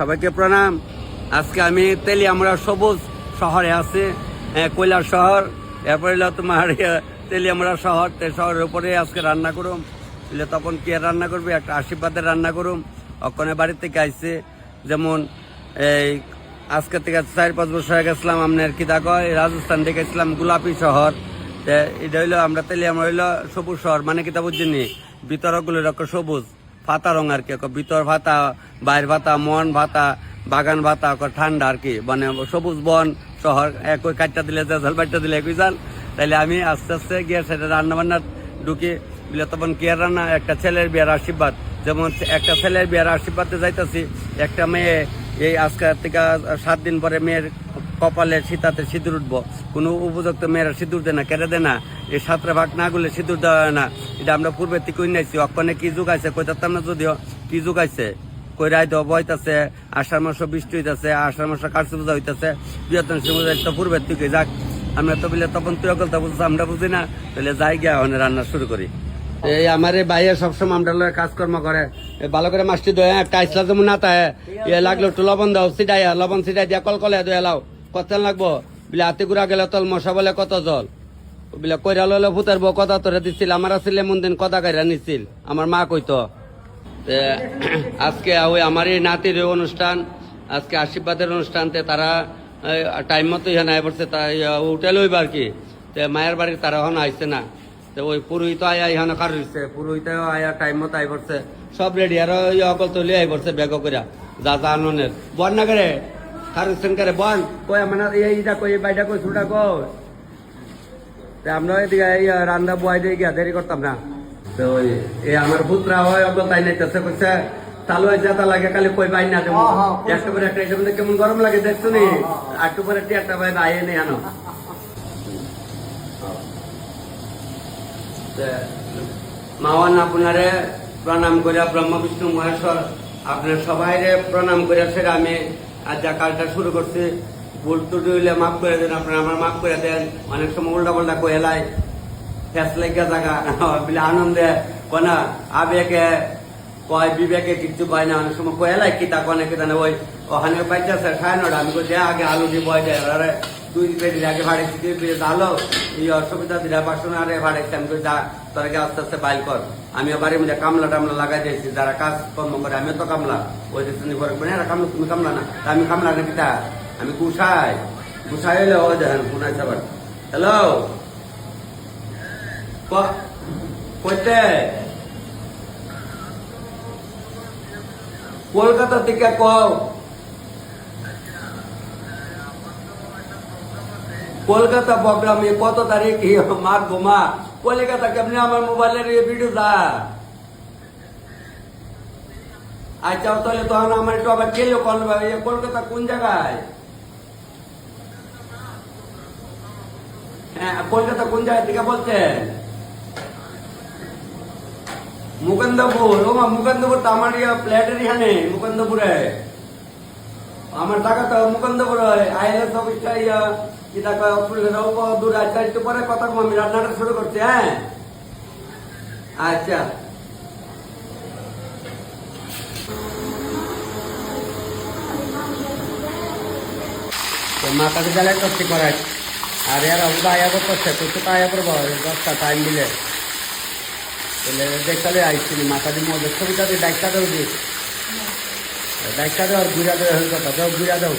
সবাইকে প্রণাম। আজকে আমি তেলিয়ামুড়া সবুজ শহরে আছি, কৈলাস শহর। এরপরে হলো তোমার তেলিয়ামুড়া শহর, শহরের উপরে আজকে রান্না করুম। তখন কে রান্না করবে? একটা আশীর্বাদের রান্না করুম। অক্ষণে বাড়ির থেকে আইসে, যেমন এই আজকে থেকে 4-5 বছর হয়ে গেছিলাম আপনার কিতা কয় রাজস্থান থেকে গেছিলাম গোলাপি শহর। এটা হইলো আমরা তেলিয়ামুড়া হইলো সবুজ শহর, মানে কিতা বুঝছেন, ভিতরগুলো রকম সবুজ ভাতা রং আর কি, ভিতর ভাতা বাইর ভাতা মন ভাতা বাগান ভাতা ঠান্ডা আর কি, মানে সবুজ বন শহর। একই কাটটা দিলে জাল বাটটা দিলে একই জাল। তাইলে আমি আস্তে আস্তে গিয়ে সেটা রান্না বান্না ঢুকি বলে তখন কি রান্না, একটা ছেলের বিয়ার আশীর্বাদ, যেমন একটা ছেলের বিয়ার আশীর্বাদে যাইতেছি। একটা মেয়ে এই আজকে থেকে 7 দিন পরে মেয়ের কপালে সীতাতে সিঁদুর উঠবো। কোনো উপযুক্ত মেয়েরা সিঁদুর দেয় না, কেটে দেয় না। এই 7টা ভাগ না করলে সিঁদুর দেওয়া হয় না। এটা আমরা পূর্বের থেকে নাইছি। অক্ষণে কি যুগ আছে কইতাম না, যদিও কি যুগ আছে কই রায় দেওয়া বইতেছে, আষাঢ় মাস বৃষ্টি হইতেছে, আষাঢ় মাস কার্সি পূজা হইতেছে, বৃহত্তম তো পূর্বের থেকে যাক। আমরা তো বলে তখন তুই অকলতা বুঝছো, আমরা বুঝি না। তাহলে যাই গিয়া ওখানে রান্না শুরু করি। এই আমার এই ভাইয়া সবসময় আমরা কাজকর্ম করে, ভালো করে মাছটি দোয়া টাইসলা যেমন না তাই লাগলো একটু লবণ দাও, সিটাই লবণ সিটাই দিয়া কলকলে দোয়া লাও। কত লাগবো বলে হাতে গুড়া গেলে তল মশা বলে কত জল বলে কইরা লইলে ফুটারবো। কথা তোরে দিচ্ছিল আমার আসলে মন দিন কথা কাইরা নিচ্ছিল, আমার মা কইতো। আজকে ওই আমার এই নাতির অনুষ্ঠান, আজকে আশীর্বাদের অনুষ্ঠানতে তারা টাইম মতো এখানে আয় পড়ছে, তাই উঠে লইব আর কি। মায়ের বাড়ির তারা এখন আইসে না, তো ওই পুরোহিত আয়া এখানে কার হইছে, পুরোহিত আয়া টাইম মতো আই পড়ছে, সব রেডি। আর অকল তলি আই পড়ছে বেগ কইরা যা যা আননের বন না করে কার হইছেন করে বন কই মানে এইটা কই বাইটা কই ছুটা কই। আমরা এদিকে রান্না বয় দিয়ে গিয়া দেরি করতাম না। তো এই আমার পুত্রা হয় অকল তাই নাইতেছে, কইছে চালু হয় যেটা লাগে খালি কই পাই না দেবো একটা করে একটা। এটা মধ্যে কেমন গরম লাগে দেখছো নি, একটু পরে একটা বাইরে আয়ে নেই আনো। মাওয়ান আপনারে প্রণাম করিয়া ব্রহ্ম বিষ্ণু মহেশ্বর আপনার সবাই প্রণাম করিয়া সেটা আমি আজ যা কাজটা শুরু করছি। ভুল ত্রুটি হইলে মাফ করে দেন, আপনারা আমার মাফ করে দেন। অনেক সময় উল্টা পাল্টা কয়েলাই ফ্যাস লেগা জায়গা বলে আনন্দে কোনা আবেগে কয় বিবেকে কিচ্ছু কয় না। অনেক সময় কয়েলাই কিতা কনে কিতা না ওই ওখানে পাইতেছে 9:30 আমি কই আগে আলু দিয়ে বয় দেয়, আরে 2 পেটি আগে ভাড়াইছি আলো এই অসুবিধা দিলে বাসন আরে ভাড়াইছি। আমি কই যা তোরাকে আস্তে আস্তে বাইল কর। আমি বাড়ির মধ্যে কামলা টামলা লাগাই দিয়েছি, যারা কাজ কর্ম করে। আমিও তো কামলা, ওই যে তুমি কামলা, তুমি কামলা না, আমি কামলা না কিতা, আমি গুছাই গুছাই হইলে ও দেখেন পুনাই সাবার। হ্যালো কইতে কলকাতা থেকে কও, কলকাতা প্রোগ্রাম কত তারিখ মা ঘুমা কলকাতা কেমনি আমার মোবাইলের ভিডিও দা। আচ্ছা তাহলে তখন আমার একটু আবার গেলে কলকাতা কোন জায়গায়? হ্যাঁ কলকাতা কোন জায়গা থেকে বলছেন? মুকুন্দপুর। ও মা মুকুন্দপুর তো আমার প্লেটের এখানে মুকুন্দপুরে আমার টাকা তো মুকুন্দপুর হয়। আইএলএস অফিসটা কিতা দূর আসতে একটু পরে কথা আমি রান্নাটা শুরু করছি। হ্যাঁ আচ্ছা মাথাতে জ্বালাই করছি করাই। আর এর আয়া করছে তো তো আয়া করবো 10টা টাইম দিলে দেখলে আইসিনি মাথা দিয়ে মধ্যে ছবিটা দিয়ে ডাইকটা দেও দি ডাইকটা দেও আর ঘুরা দেওয়া হয়ে কথা দেও ঘুরা দেও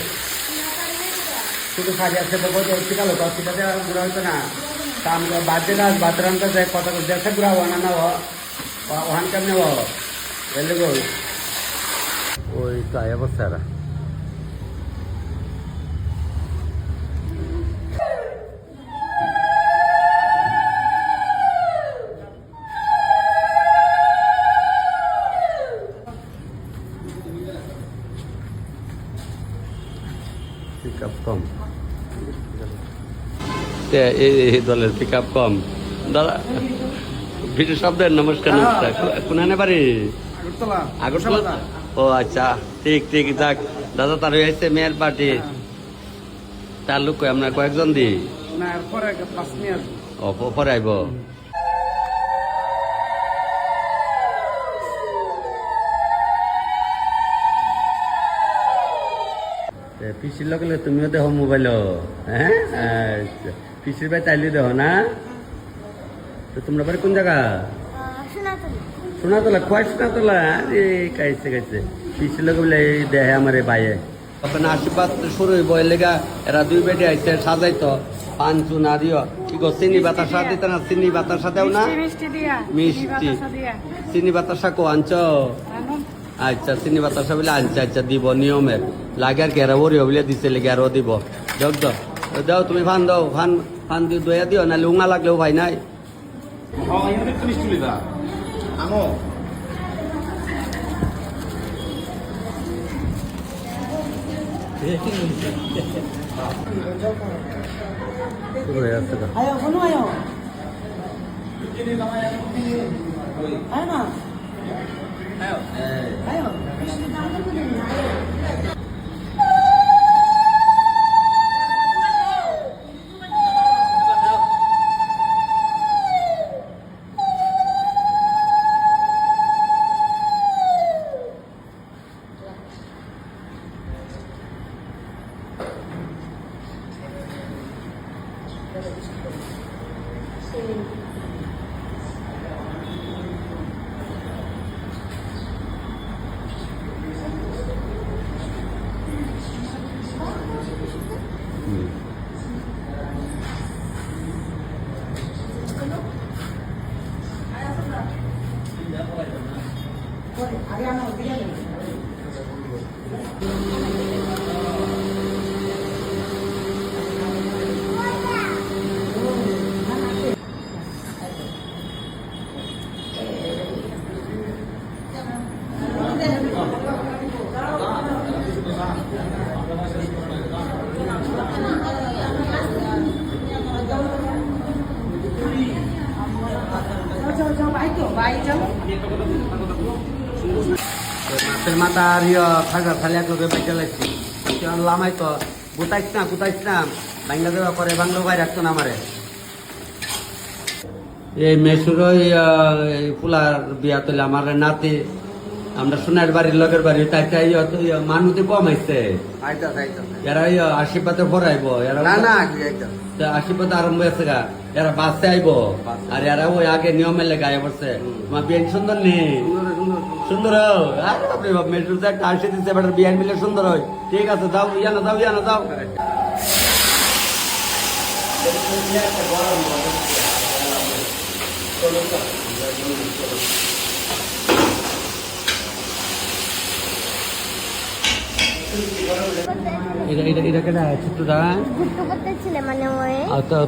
শুধু সাজি আছে তো হসপিটাল হতো, হসপিটালে ঘুরা হতো না। তা আমরা বাদ দিলে আজ বাদ রান্না যায় কথা দেশে ঘুরা হওয়া না না ওখান কেমনে এলে গো ওই তো আয়া বসছে। আর পিক আপ কম, এই দলের পিক আপ কম। দাদা ভিডিও শব্দের নমস্কার নমস্কার। কোনখানে বাড়ি? আগরতলা। ও আচ্ছা ঠিক ঠিক যাক দাদা। তার হয়েছে মেয়ের পার্টি, তার লোক আপনার কয়েকজন দি পরে আইব। পিসির লগে তুমিও দেখো মোবাইল, হ্যাঁ আচ্ছা। পিসির ভাই তাইলে দেখো না? তো তোমরা বাড়ি কোন জায়গা? সোনাতলা। কয় সোনাতলা? আরে কাইছে কাইছে পিসির লগে বলে এই দেহে আমার বাইয়ে তখন আশীর্বাদ শুরু হইব। এর লেগা এরা দুই বেটে আইসে সাজাইতো পান চুনা দিও কি গো, চিনি বাতাসা দিতে না? চিনি বাতাসা দেও না? মিষ্টি চিনি বাতাসা কো আনছ? আচ্ছা চিনি বাতাসা বলে আনছে। আচ্ছা দিব নিয়মের লাগে আর গেরা ওরিও বলে দিছে লেগে আরও দিব। দেখ দাও তুমি ফান দাও, ফান ফান দিও দয়া দিও না লুঙা লাগলেও ভাই নাই। মাছের মাথা আর খাগা খালি এক লোকের বাইকে লাগছি লামাই তো গুতাইছ না বাংলা দেওয়া করে বাংলা ভাই রাখতো না আমারে। এই মেসুর ফুলার বিয়া তুলে আমার নাতি আমরা সোনার বাড়ির লগের বাড়ি তাই মানুষে কম আইছে এরা আশীর্বাদে ভরাইব আশীর্বাদ আরম্ভ হয়েছে গা এরা বাসে আইব আর এরা ওই আগে নিয়মে লেগে আয় পড়ছে। তোমার বিয়ে সুন্দর নেই? সুন্দর মেট্রো একটা আসে দিচ্ছে বিয়ান মিলে সুন্দর হয়। ঠিক আছে যাও ইয়ানো যাও।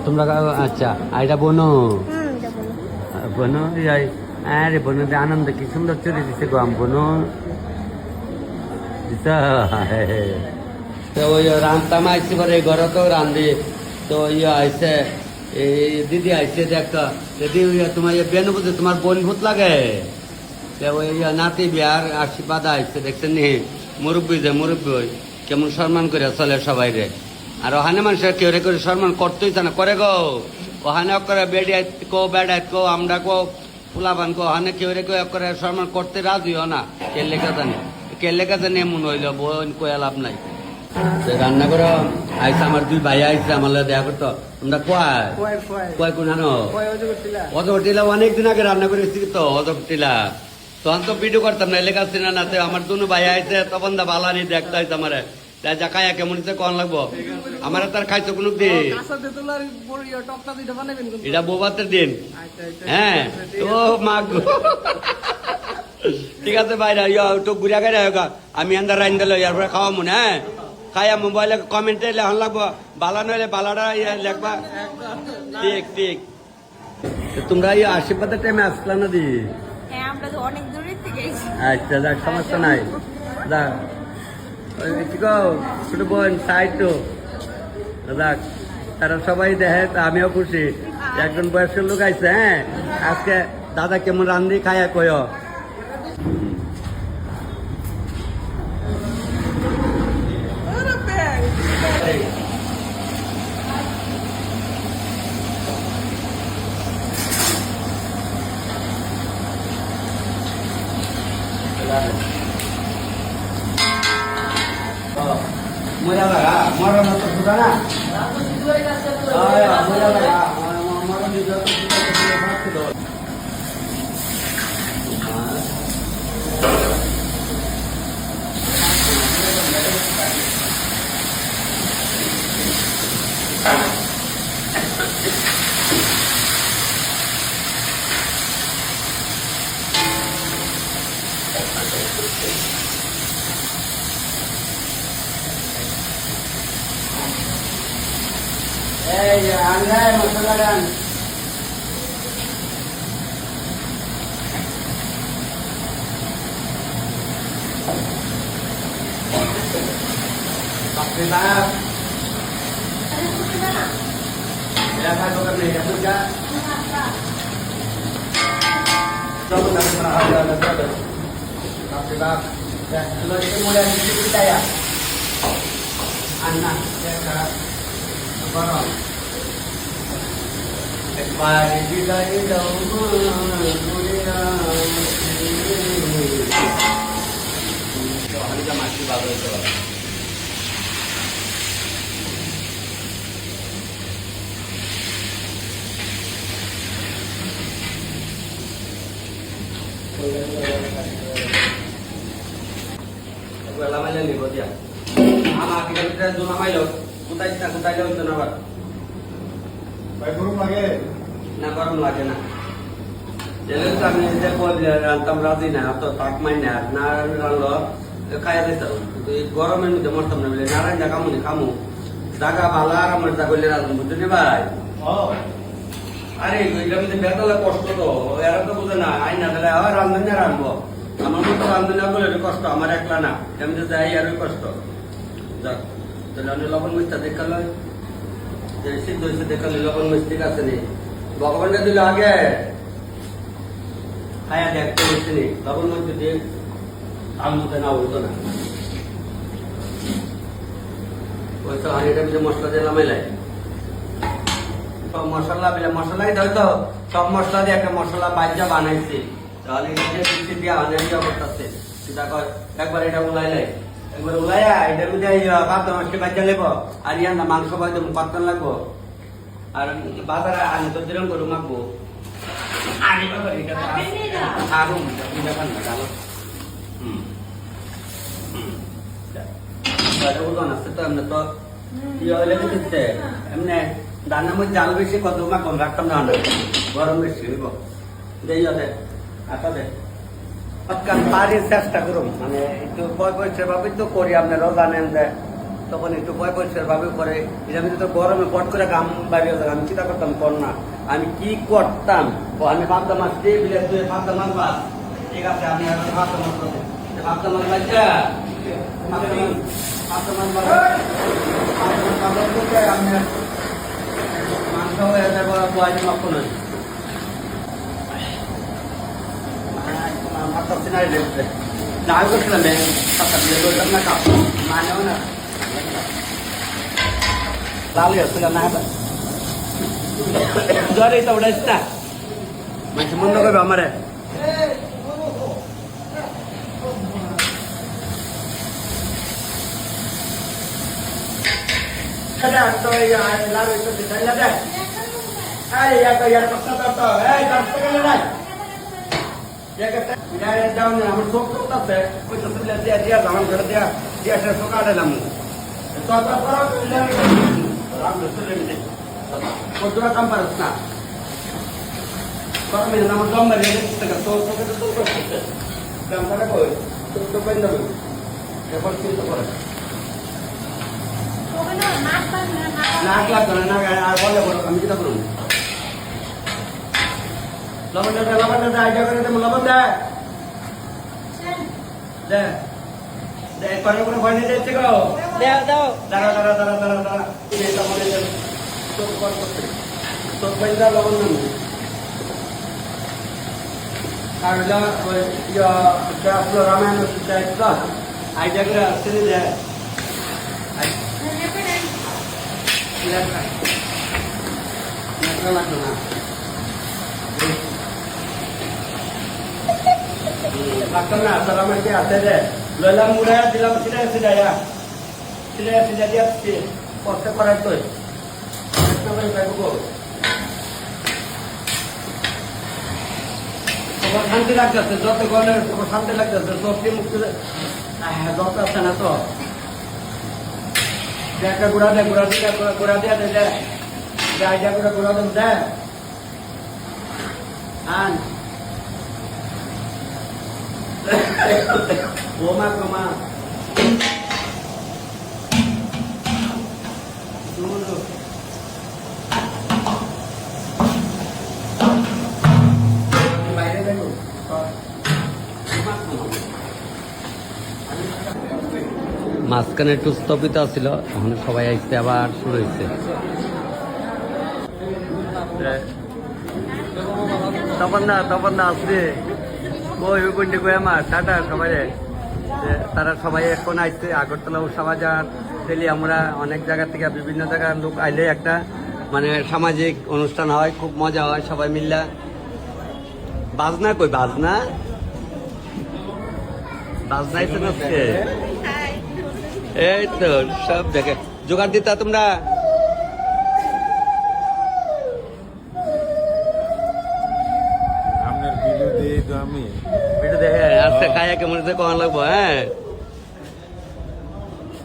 তোমরা আচ্ছা এটা বোনো আরে বোনো আনন্দ কি সুন্দর চলে দিছে গো বোনো ওই রান্তাম আইসি পরে ঘরে তো রান্ধি তো আইসে এই দিদি আইসে দেখতো দিদি তোমার বেনু বুঝে তোমার বোন ভূত লাগে ওই নাতি বিয়ার আশীর্বাদ আইসে দেখছেন নি মুরব্বী ওই কেমন সম্মান করে চলে সবাই রে। আর ওখানে মানুষের কেউ রে করে সম্মান করতেই না করে গো ওখানে করে বেড়াইত কো আমরা কো ফুলাবান কো ওখানে কেউ রে করে সম্মান করতে রাজিও না। কে লেখা জানি এমন হইল বোন কয়া লাভ নাই। রান্না করো আইসা আমার দুই ভাই আইসে আমার দেখা করতো তোমরা কয় কোন অজগটিলা অনেকদিন আগে রান্না করেছি তো অজগটিলা তখন তো ভিডিও করতাম না এলাকা ছিল না আমার দুনো ভাই আইসে তখন দা বালানি দেখতে আইসে আমার যা খায়া কেমন কন লাগবো আমার তার খাইছো কোন দিন এটা বৌভাতের দিন। হ্যাঁ ও মা ঠিক আছে ভাইরা একটু ঘুরিয়া গাড়ি আমি আন্দার রাইন দিল ইয়ার পরে খাওয়া মনে হ্যাঁ খাইয়া মোবাইলে কমেন্টে লেখন লাগবো বালা নইলে বালাটা লেখবা। ঠিক তোমরা আশীর্বাদের টাইমে আসলা না দি? আচ্ছা যাক সমস্যা নাই যাক ছোট বোন সাইড যাক তারা সবাই দেখে আমিও খুশি একজন বয়স্ক লোক আইছে। হ্যাঁ আজকে দাদা কেমন রান্ধি খায়া কয় মজা লাগা মরার মতো সুদা না মজা লাগা মরার নিজের Andai masalah dan pakai tangan. Ya satu kali ya juga. Coba nanti pernah ada. Pakai tangan. Ya, kalau itu mulai dari kita ya. Anak ya kan. Barang. Ekbari bidai dauma dunia ini. So, hari jam masih bagus tu. Aku lama ni buat dia. Ama kita tu lama lo. Kutai lo itu nak. Baik burung lagi. Na gরম লাগে না যেলে তো আমি যে বলি রান্তাম রাজি না তো তাক মাই না না রান্লো খাইয়া দিতে তো এই গরমের মধ্যে মরতাম না বলে নারায়ণ জায়গা মনে খামু জায়গা ভালো আর আমার জাগলে রাখুন বুঝলি ভাই আরে এগুলোর মধ্যে বেতালে কষ্ট তো এরা তো বুঝে না আই না তাহলে আর রান্ধন না রানবো আমার মতো রান্ধন না বলে কষ্ট আমার একলা না আমি তো যাই আর কষ্ট যাক তাহলে আমি লবণ মিষ্টা দেখালো যে সিদ্ধ হয়েছে দেখালে লবণ মিষ্টি আছে নেই ভগবানকে দিল আগে খায়া দেখতে হচ্ছে নেই লবণ মধ্যে দিয়ে আলুতে না উঠতো না ওই তো হাঁড়িটার মধ্যে মশলা দিয়ে লামাইলাই সব মশলা পেলে মশলাই ধরতো সব মশলা দিয়ে একটা মশলা বাজ্যা বানাইছি তাহলে এটা দিয়ে আনাই অবস্থাতে সেটা কয় একবার এটা উলাইলাই একবার উলাইয়া এটার মধ্যে ভাত মাছকে বাজ্যা লেবো আর ইয়ান মাংস বাজতে পাতন লাগবো আর বাজারে আনি তো দিলাম করে মাখবো আনি বাবা এটা আরো এটা খান না জানো ওজন আছে তো এমনি তো ইয়ে হলে দিচ্ছে এমনি দানার মধ্যে জাল বেশি কত মা কম রাখতাম না গরম বেশি হইব দেই দে আটা দে আজকাল পারি চেষ্টা করুন মানে একটু পয়সা ভাবে তো করি আপনারাও জানেন যে তখন একটু পয়সার ভাবে করে এটা আমি তো গরমে পট করে গাম বাইরে আমি চিন্তা করতাম কর না আমি কি করতাম আমি ভাবতাম মাছ দিয়ে বিলেট দিয়ে ভাবতাম মাছ বাস ঠিক আছে আমি এখন ভাবতাম মাছ ভাবতাম মাছ বাচ্চা ভাবতাম মাছ আমি মাংস হয়ে যাবো বয়স লক্ষ্য নয় ভাবতাম সিনারি দেখতে না করছিলাম না কাপ মানেও না lalu ya sudah nada jadi itu udah start masih mundo ke bamare ada to ya lalu itu bisa ada ya to ya to kan ada ya kata dia down আমার সব করতেছে ওই তো dia zaman করে dia সে সকালে লামু তো তো Kodra kampar na. Kalau mina nama gambar ya kita to gambar ko. To penda mo. Kapag kita ko. Okano nak lag na ar bolle bolo kami kita করুন. লবণ দা আইডিয়া করে দেব লবণ দা. দে দে করে করে ভয় নিয়ে যাচ্ছে গো দাও দাঁড়া এটা মনে দেব তো কর করতে তো পয়সা লবণ না আর যা ওই ইয়া আপলো রামায়ণ চাইতা আইডিয়া করে আসছে যে লাগবে না লাগতো না সালামাকে আসে রে লইলাম মুড়া দিলাম সিধা সিধা সিলে দিচ্ছি কষ্ট করার তো তোমার শান্তি লাগতেছে যত গণের তোমার শান্তি লাগতেছে সবটি মুক্তি যত আছে না তো একটা গুড়া দেয় গুড়া দিয়ে গুড়া দিয়ে দেয় আইডিয়া করে গুড়া দেন দেয় আন Goma, goma. Dulu. Bayar dulu. মাঝখানে একটু স্থপিত ছিল এখন সবাই আসছে আবার শুরু হয়েছে তপন দা আসছে ওই কোনটি কই আমার টাটা সবাই তারা সবাই এখন আসছে আগরতলা উষাবাজার তেলি আমরা অনেক জায়গা থেকে বিভিন্ন জায়গার লোক আইলে একটা মানে সামাজিক অনুষ্ঠান হয় খুব মজা হয় সবাই মিল্লা বাজনা কই বাজনা বাজনাইছে নাচছে এই তো সব দেখে জোগাড় দিতা তোমরা আমি এটা দেখে আজকে খাইয়া কেমন কমান লাগবো হ্যাঁ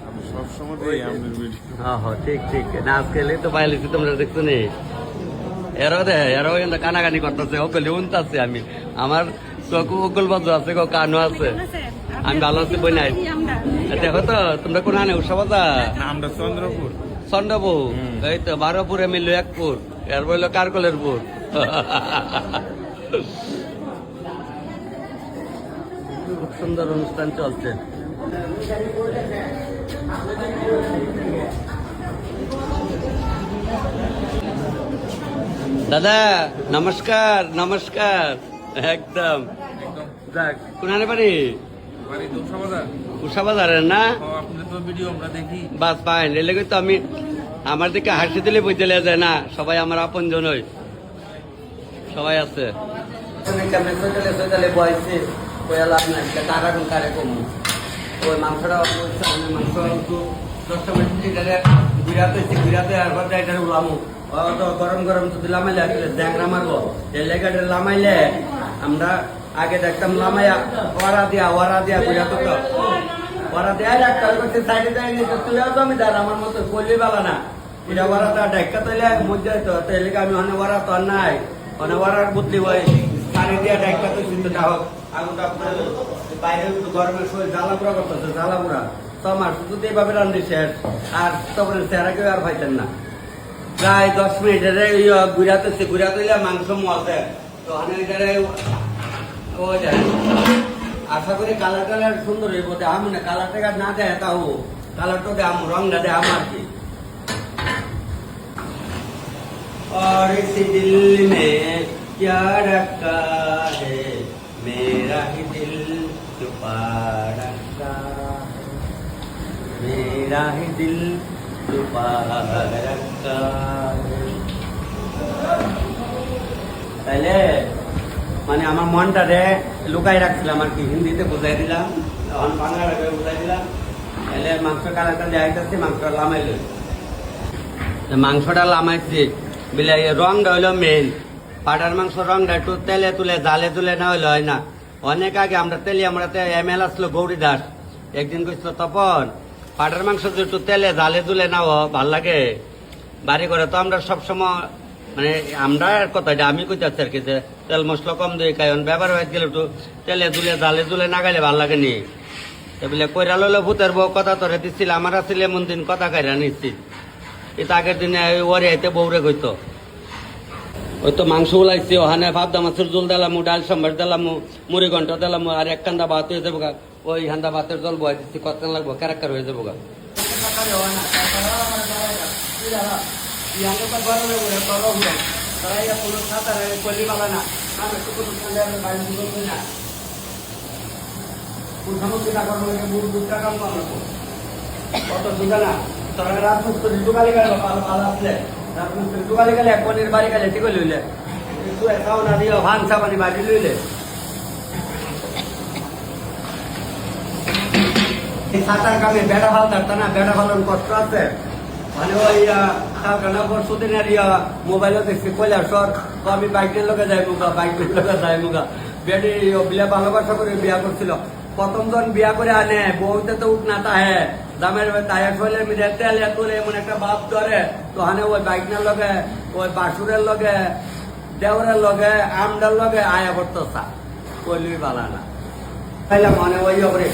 আমি সবসময় দেই আপনার ভিডিও হ্যাঁ ঠিক ঠিক না আজকে তো পাইলেছি তোমরা দেখছো নি এরাও কিন্তু কানাকানি করতেছে ওকলে উনতাছে আমি আমার চোখ উকল বাজু আছে কানও আছে আমি ভালো আছি বই নাই দেখো তো তোমরা কোন আনে উষাবাজা আমরা চন্দ্রপুর চন্দ্রপুর এই তো 12পুরে মিললো 1পুর এর বললো কারকলের পুর খুব সুন্দর অনুষ্ঠান চলছে দাদা নমস্কার নমস্কার একদম যাক কোনারে বাড়ি উষাবাজারের না বাস পাইন এলে তো আমি আমার দিকে হাসি দিলে বুঝতে যায় না সবাই আমার আপন জনই সবাই আছে বয়সে টাকা কারে কম ওই মাংসটা মাংস একটু 10টা মিনিট ঘুরাতে আর এটা উলামো গরম গরম যদি লামাইলে আসলে ড্যাংরা মারবো এই লেগাটা লামাইলে আমরা আগে দেখতাম লামাইয়া ওয়ারা দিয়া ঘুরাতো তো ওয়ারা দিয়া একটা করতে সাইডে যাই নি তুইও জমিদার আমার মতো কইলি বালা না এটা ওয়ারাটা ডাক্কা তৈলে মজা হইতো তাইলে আমি অনেক ওয়ারা তো নাই অনেক ওয়ারার বুদ্ধি হয় সারি দিয়া ডাক্কা তো চিন্তা না হোক আগুনটা বাইরে গরমের সময় জ্বালাপুরা করতেছে জ্বালাপুরা তো আমার শুধু এইভাবে রান্ধি শেষ আর তখন চেহারা কেউ আর পাইতেন না প্রায় 10 মিনিটের ঘুরাতে মাংস মজা তো আশা করি কালার সুন্দর হইব আম না কালারটা না দেয় তাও কালারটা দে আম রংটা দে আমার কি और इस दिल में क्या रखा है मेरा ही दिल छुपा रखा है मेरा ही दिल छुपा रखा है তাইলে মানে আমার মনটা রে লুকাই রাখছিলাম আর কি হিন্দিতে বুঝাই দিলাম তখন বাংলাটা বুঝাই দিলাম তাহলে মাংস কালারটা দেখাইতেছি মাংসটা লামাইল মাংসটা লামাইছি বিলে রংটা হইলো মেন পাটার মাংস রংটা একটু তেলে তুলে জালে তুলে না হইলে হয় না অনেক আগে আমরা তেলি আমরা এমএল আসলো গৌরী দাস একদিন কইছিল তপন পাটার মাংস যদি একটু তেলে জালে তুলে নাও ভাল লাগে বাড়ি করে তো আমরা সবসময় মানে আমরা কথা আমি কইতাছি আর কি যে তেল মশলা কম দিয়ে কারণ ব্যবহার হয়ে গেলে একটু তেলে তুলে জালে তুলে না গাইলে ভাল লাগে নি বলে কইরা লইলে ভূতের বউ কথা তোরে দিচ্ছিল আমার আসলে এমন দিন কথা কাইরা নিচ্ছি এটা আগের দিনে ওরে আইতে বউরে কইতো ওই তো মাংস উলাইছি ওখানে ভাবদা মাছের জল দিলাম ডাল সম্বার দিলাম মুড়ি ঘন্টা দিলাম আর এক কান্দা ভাত হয়ে যাবো গা ওই হান্দা ভাতের জল বয় দিচ্ছি কতক্ষণ লাগবো ক্যারেক্টার হয়ে যাবো গা কত দুটা না তোরা রাজমিস্ত্রি ঢুকালি গেল ভালো আসলে রাজমিস্ত্রি ঢুকালি গেলে এক পনির বাড়ি গেলে ঠিক লইলে খাও না দিও ভান সাবানি বাড়ি লইলে এই সাঁতার কামে বেড়া ফালতার না বেড়া ফালার কষ্ট আছে মানে ওই কারখানা পরশুদিনের মোবাইলে দেখছি কয়লা শহর তো আমি বাইকের লোকে যাই মুগা বাইকের লোকে যাই মুগা বেটি বিয়া ভালোবাসা করে বিয়া করছিল প্রথম জন বিয়া করে আনে বউতে তো উঠ না তাহে দামের তাহে শৈলের মিলে তেল তুলে এমন একটা বাপ ধরে তো হানে ওই বাইকের লগে ওই বাসুরের লগে দেওরের লগে আমডার লগে আয়া করতো চা কইলি বালা না তাইলে মানে ওই ওপরে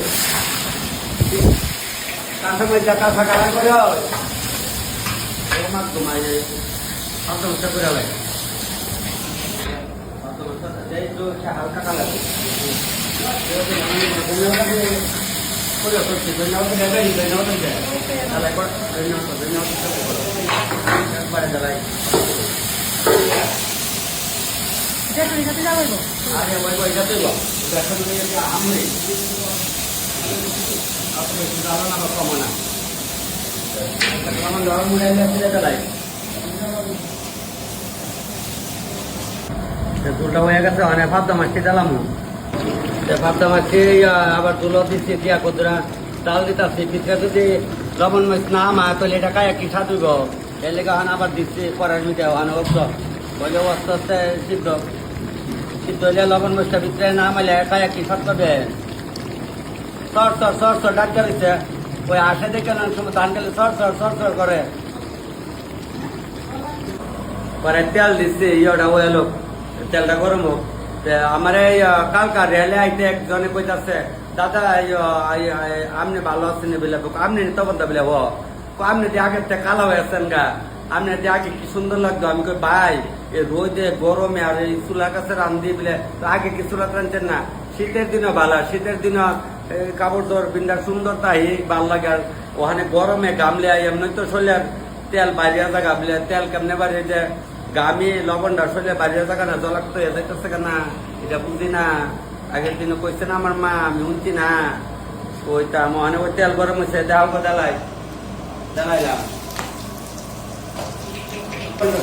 কাঁথা মধ্যে কাঁথা কাটা করে মাছ ঘুমাই অর্থমস্যা করে লাগে হালকা কালার কমনা দুটা হয়ে গেছে অনেক ভাবতাম মাছি দিলাম ভাবতাম মাছি আবার তুলো দিচ্ছি দিয়া কদরা চাল দিতেছি পিঠা যদি লবণ মাছ না মা তাহলে এটা কায়া কি সাধুব এর লেগে হান আবার দিচ্ছি করার মিটে হান অস্ত বলে আস্তে আস্তে সিদ্ধ সিদ্ধ হইলে লবণ মাছটা ভিতরে না মাইলে কায়া কি সাত করবে সর ডাক দিচ্ছে ওই আসে দেখে না সময় ধান গেলে সর করে পরে তেল দিচ্ছে ইয়েটা ওই লোক তেলটা গরম হোক আমার এই কালকা রেলে আইতে একজনে কইতাছে দাদা আপনি ভালো আছেন বলে আপনি তখন বলে হ আপনি আগে কালো হয়ে আছেন গা আপনি আগে কি সুন্দর লাগতো আমি কই ভাই এই রোদে গরমে আর এই চুলার কাছে রান্ধি বলে আগে কি চুলা টানছেন না শীতের দিনও ভালো শীতের দিনও কাপড় দর বিন্দার সুন্দর তাই ভাল লাগে আর ওখানে গরমে গামলে এমনি তো শরীরের তেল বাড়িয়া জায়গা বলে তেল কেমনে বাড়িয়ে যে গামি লবণটা শরীরে বাড়িয়া জায়গা না জলাক্ত হয়ে যাইতেছে না এটা বুঝি না আগের দিনে কইছে না আমার মা আমি শুনছি না ওইটা মহানে ওই তেল গরম হয়েছে দেওয়া দেলাইলাম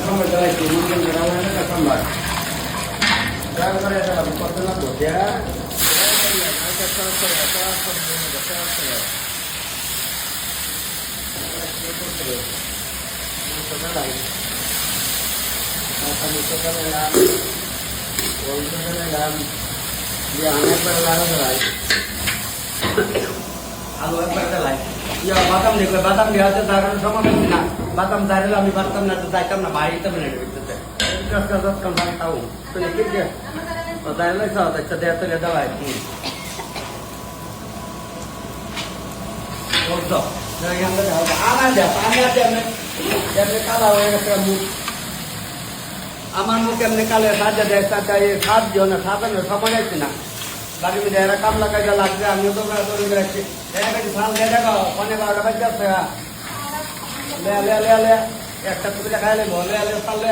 সময় দেলাইছি সোমবার কত লাগবো আলু একবার দেলাই বাদাম দেখবে বাদাম দেওয়া হচ্ছে তার সমাধান না বাদাম দাঁড়ালে আমি পারতাম না তো যাইতাম না বাড়িতে তাও দাঁড়ালে আচ্ছা দেয়া তুলে দেওয়াই আমার মুখ এমনি কালে সাজা দেয় সাজ দিও না সাজানো সময় যাচ্ছে না বাড়ির মধ্যে এরা কামলা কাজে লাগছে আমিও তো রাখছি সাল দিয়ে দেখো পনে 12টা বাজে আসছে লে একটা টুপিটা খাইলে লে সালে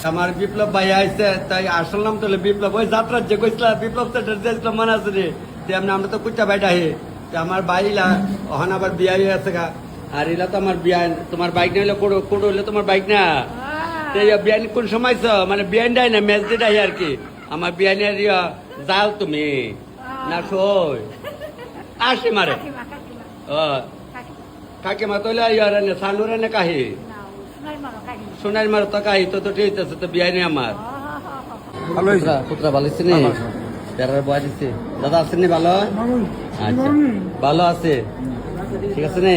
আমার বিপ্লব ভাই আইসে তাই আসল নাম তো বিপ্লব ওই যাত্রার যে কইছিলাম বিপ্লব তো মনে আছে রে তেমনি আমরা তো কুচা বাইটা হে আমার বাইলা ওখানে আবার বিয়া হয়ে আছে গা আর এলা তো আমার বিয়া তোমার বাইক না হইলে কোড হইলে তোমার বাইক না বিয়ানি কোন সময় মানে বিয়ান দেয় না ম্যাচ দিয়ে আর কি আমার বিয়ানের যাও তুমি না সই আসে মারে কাকিমা তৈলে ইয়ারে সানুরে না কাহি সোনার মার তো কাহি তো ঠিক আছে তো বিয়ানি আমার ভালো হয়েছে পুত্রা ভালো হয়েছে নি তেরার বয়া দিচ্ছে দাদা আছেন নি ভালো আচ্ছা ভালো আছে ঠিক আছে নি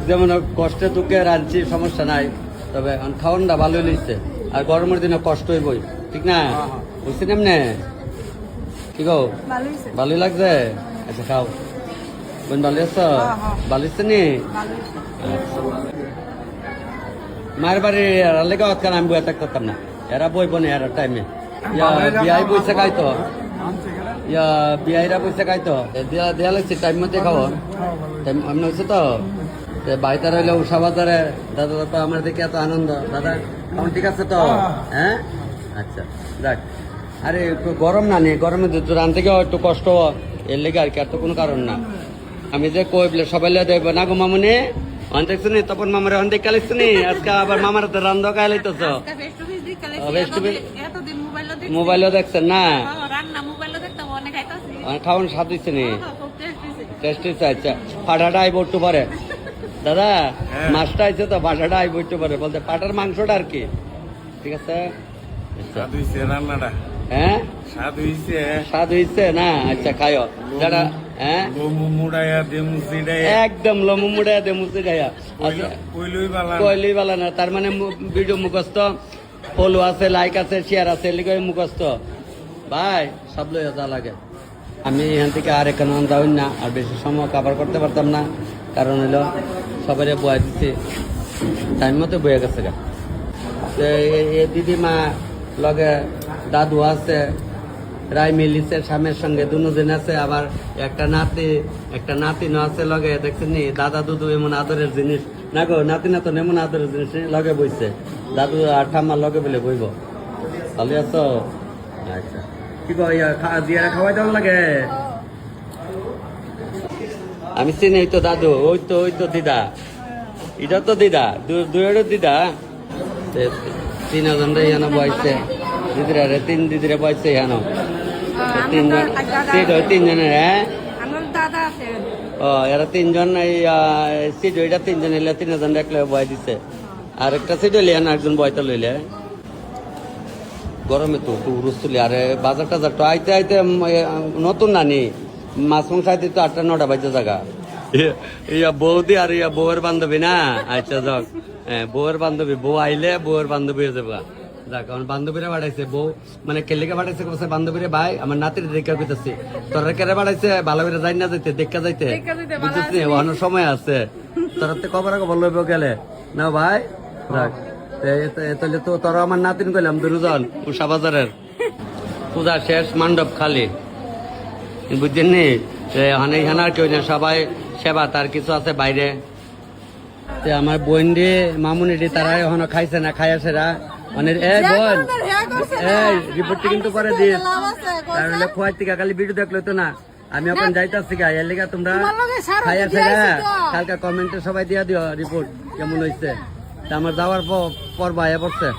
যেমন কষ্টে দুঃখে রাঁধছি সমস্যা নাই তবে খাওয়ানটা ভালোই লিখছে আর গরমের দিনে কষ্ট হইবই ঠিক না বুঝছেন এমনি কি গো ভালোই লাগছে আচ্ছা খাও বোন ভালো আছো ভালো হচ্ছে নি মায়ের বাড়ি লেগে কারণ আমি বই করতাম না এরা বই বনে এরা টাইমে বিয়াই বইসে খাইতো বিয়াইরা বইসে খাইতো দেয়া লাগছে টাইম মধ্যে খাও টাইম এমনি হয়েছে তো বাড়িতে রইলে উষা বাজারে দাদা তো আমার দেখে এত আনন্দ দাদা আমার ঠিক আছে তো হ্যাঁ আচ্ছা যাক আরে গরম না নেই গরমে রানতে গিয়ে একটু কষ্ট এর লেগে আর কি আর তো কোনো কারণ না আমি যে কই বলে সবাই দেখবো না গো মামুনি অন দেখছো নি তখন মামার অন দেখে কালেছ নি আজকে আবার মামার তো রান্ধ খাইলাইতেছ মোবাইলও দেখছেন না রান্না মোবাইলে দেখতাম অনেক খাইতাছি খাওয়ান স্বাদ হচ্ছে নি খুব টেস্টি টেস্ট হচ্ছে আচ্ছা পাঠাটা আইব একটু পরে দাদা হ্যাঁ। মাছটা আইছে তো পাঠাটা আইব একটু পরে বলতে পাঠার মাংসটা আর কি ঠিক আছে আচ্ছা স্বাদ হইছে রান্নাটা হ্যাঁ স্বাদ হইছে স্বাদ হইছে না আচ্ছা খাইও যারা হ্যাঁ লোমু মুড়াইয়া দেমু সিডাইয়া একদম লমু মুড়ে দে মুছে গায়া আচ্ছা কইলই বালা কইলি বালা না তার মানে ভিডিও মুখস্থ ফলো আছে লাইক আছে শেয়ার আছে লিখে মুখস্থ ভাই সব লইয়া যা লাগে আমি এখান থেকে আর এখানে যাই না আর বেশি সময় কভার করতে পারতাম না কারণ হলো সবাই বয়া দিচ্ছে টাইম মতো বয়ে গেছে গা দিদিমা লগে দাদু আছে রায় মিলিছে স্বামীর সঙ্গে দুজন আছে আবার একটা নাতি আছে লগে দেখছেন নি দাদা দুদু এমন আদরের জিনিস না গো নাতি না তো এমন আদরের জিনিস লগে বইছে দাদু আর ঠাম্মা লগে বলে বইব ভালো আছো আচ্ছা কি গো দিয়া খাওয়াই দেওয়া লাগে আমি চিনি তো দাদু ওই তো দিদা এটা তো দিদা দুয়েরও দিদা তিনজন এখানে বয়সে দিদিরা তিন দিদিরা বয়সে এখানে তিনজন সিট হয় তিনজনের হ্যাঁ আমার দাদা আছে ও এরা তিনজন এই সিট ওইটা তিনজন এলে তিনজন একলে বয় দিছে আর একটা সিট হইলে একজন বয়টা লইলে গরমে তো উরুস তুলি আরে বাজার টাজার তো আইতে আইতে নতুন নানি মাছ মাংস আইতে তো 8টা 9টা বাজে জায়গা ইয়া বৌদি আর ইয়া বউয়ের বান্ধবী না আচ্ছা যাক বউয়ের বান্ধবী বউ আইলে বউয়ের বান্ধবী হয়ে যাবে যাক আমার বান্ধবীরা বাড়াইছে বউ মানে কেলিকে বাড়াইছে কোথায় বান্ধবীরে ভাই আমার নাতির দেখা কইতাছি তোরা কেরে বাড়াইছে ভালো করে যাই না যাইতে দেখা যাইতে বুঝছিস নি অনেক সময় আছে তোর তো কবার খবর লইব গেলে না ভাই যাক তাহলে তো তোরা আমার নাতিন কইলাম দুজন উষা বাজারের পূজা শেষ মণ্ডপ খালি বুঝছেন নি এখানে আর কেউ না সবাই সেবা তার কিছু আছে বাইরে আমার বোন রে মামুনি রে তারা এখনো খাইছে না খাই আছে রা অনেক বোন এই রিপোর্টটি কিন্তু করে দিস কারণ খোয়াই থেকে খালি ভিডিও দেখলো তো না আমি এখন যাইতাছি গা এর লিগা তোমরা খাই আছে কালকে কমেন্টে সবাই দিয়া দিও রিপোর্ট কেমন হয়েছে আমার যাওয়ার পর ভাইয়া পড়ছে